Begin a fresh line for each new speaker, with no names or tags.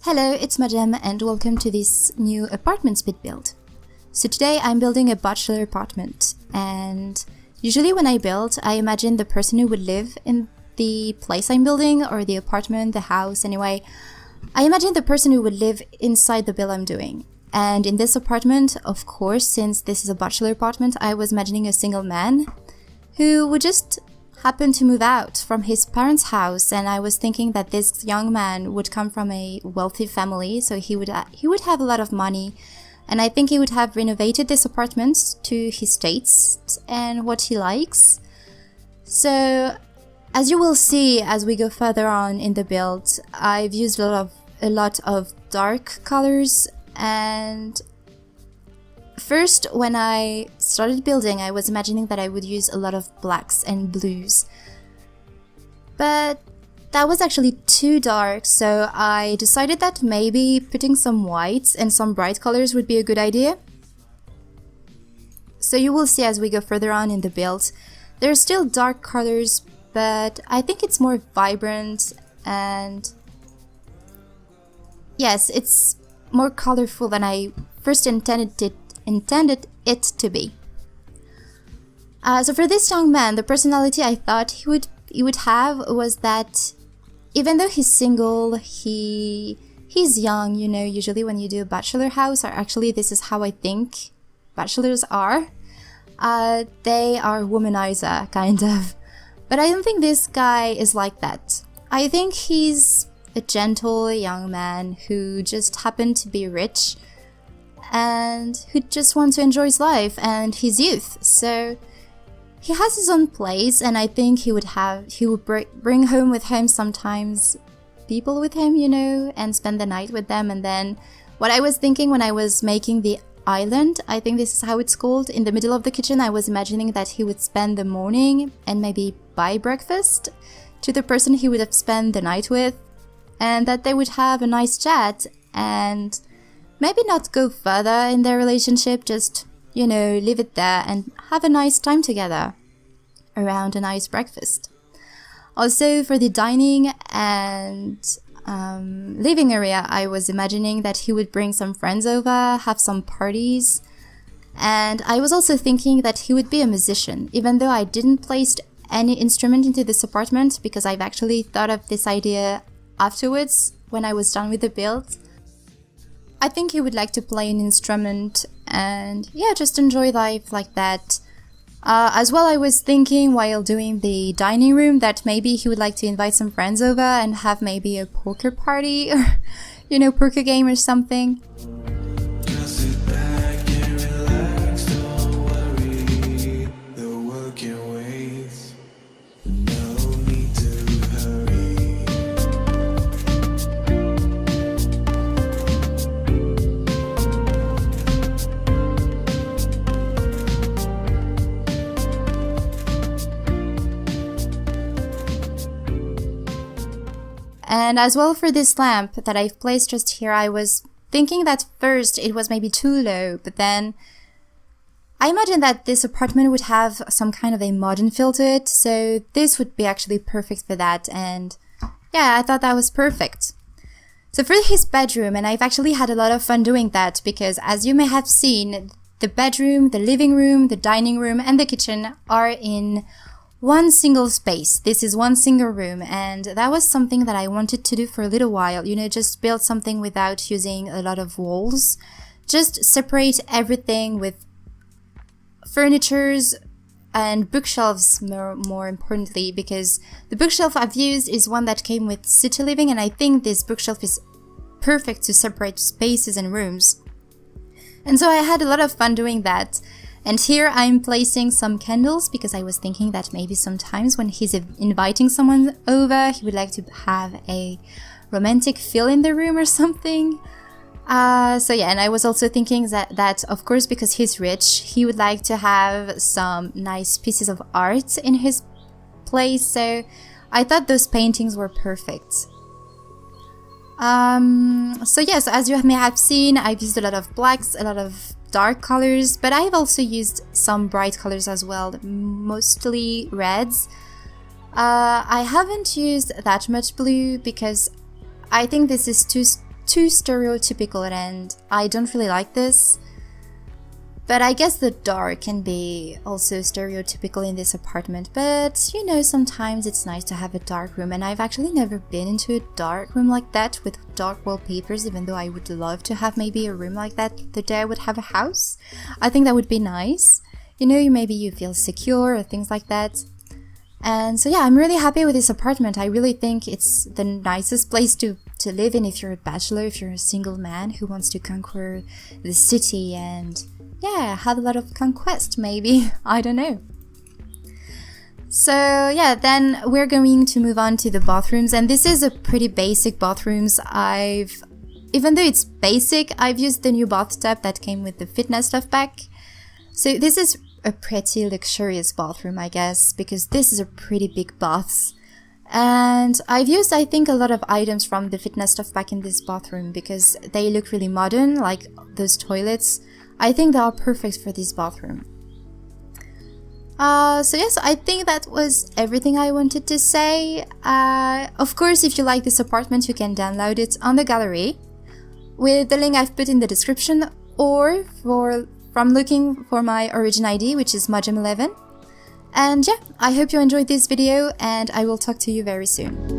Hello, it's Madame and welcome to this new apartment speed build. So today I'm building a bachelor apartment, and usually when I build, I imagine the person who would live in the place I'm building, or the apartment, the house, anyway. I imagine the person who would live inside the build I'm doing. And in this apartment, of course, since this is a bachelor apartment, I was imagining a single man who would just happened to move out from his parents' house, and I was thinking that this young man would come from a wealthy family, so he would have a lot of money, and I think he would have renovated this apartment to his tastes and what he likes. So as you will see as we go further on in the build, I've used a lot of dark colors. And first, when I started building, I was imagining that I would use a lot of blacks and blues. But that was actually too dark, so I decided that maybe putting some whites and some bright colors would be a good idea. So you will see as we go further on in the build, there are still dark colors, but I think it's more vibrant, and yes, it's more colorful than I first intended it to be. So for this young man, the personality I thought he would have was that even though he's single, he's young. You know, usually when you do a bachelor house, or actually this is how I think bachelors are, they are womanizer, kind of. But I don't think this guy is like that. I think he's a gentle young man who just happened to be rich and who just wants to enjoy his life and his youth. So he has his own place, and I think he would bring home with him sometimes people with him, you know, and spend the night with them. And then what I was thinking when I was making the island, I think this is how it's called, in the middle of the kitchen, I was imagining that he would spend the morning and maybe buy breakfast to the person he would have spent the night with, and that they would have a nice chat and maybe not go further in their relationship, just, you know, leave it there and have a nice time together around a nice breakfast. Also, for the dining and living area, I was imagining that he would bring some friends over, have some parties, and I was also thinking that he would be a musician, even though I didn't place any instrument into this apartment, because I've actually thought of this idea afterwards when I was done with the build. I think he would like to play an instrument and, yeah, just enjoy life like that. As well, I was thinking while doing the dining room that maybe he would like to invite some friends over and have maybe a poker party or, you know, poker game or something. And as well, for this lamp that I've placed just here, I was thinking that first it was maybe too low, but then I imagined that this apartment would have some kind of a modern feel to it, so this would be actually perfect for that, and yeah, I thought that was perfect. So for his bedroom, and I've actually had a lot of fun doing that, because as you may have seen, the bedroom, the living room, the dining room, and the kitchen are in one single space. This is one single room, and that was something that I wanted to do for a little while, you know, just build something without using a lot of walls. Just separate everything with furnitures and bookshelves, more importantly, because the bookshelf I've used is one that came with City Living, and I think this bookshelf is perfect to separate spaces and rooms. And so I had a lot of fun doing that. And here I'm placing some candles because I was thinking that maybe sometimes when he's inviting someone over, he would like to have a romantic feel in the room or something. So yeah, and I was also thinking that of course, because he's rich, he would like to have some nice pieces of art in his place. So I thought those paintings were perfect. So yes, as you may have seen, I've used a lot of blacks, a lot of dark colors, but I've also used some bright colors as well, mostly reds. I haven't used that much blue because I think this is too stereotypical and I don't really like this. But I guess the dark can be also stereotypical in this apartment. But you know, sometimes it's nice to have a dark room, and I've actually never been into a dark room like that with dark wallpapers, even though I would love to have maybe a room like that the day I would have a house. I think that would be nice. You know, maybe you feel secure or things like that. And so yeah, I'm really happy with this apartment. I really think it's the nicest place to live in if you're a bachelor, if you're a single man who wants to conquer the city and yeah, have a lot of conquest maybe. I don't know. So yeah, then we're going to move on to the bathrooms, and this is a pretty basic bathrooms. Even though it's basic, I've used the new bathtub that came with the fitness stuff pack. So this is a pretty luxurious bathroom, I guess, because this is a pretty big bath. And I've used, I think, a lot of items from the fitness stuff pack in this bathroom because they look really modern, like those toilets. I think they are perfect for this bathroom. So yes, I think that was everything I wanted to say. Of course, if you like this apartment, you can download it on the gallery with the link I've put in the description, or from looking for my origin ID, which is Mojam11. And yeah, I hope you enjoyed this video, and I will talk to you very soon.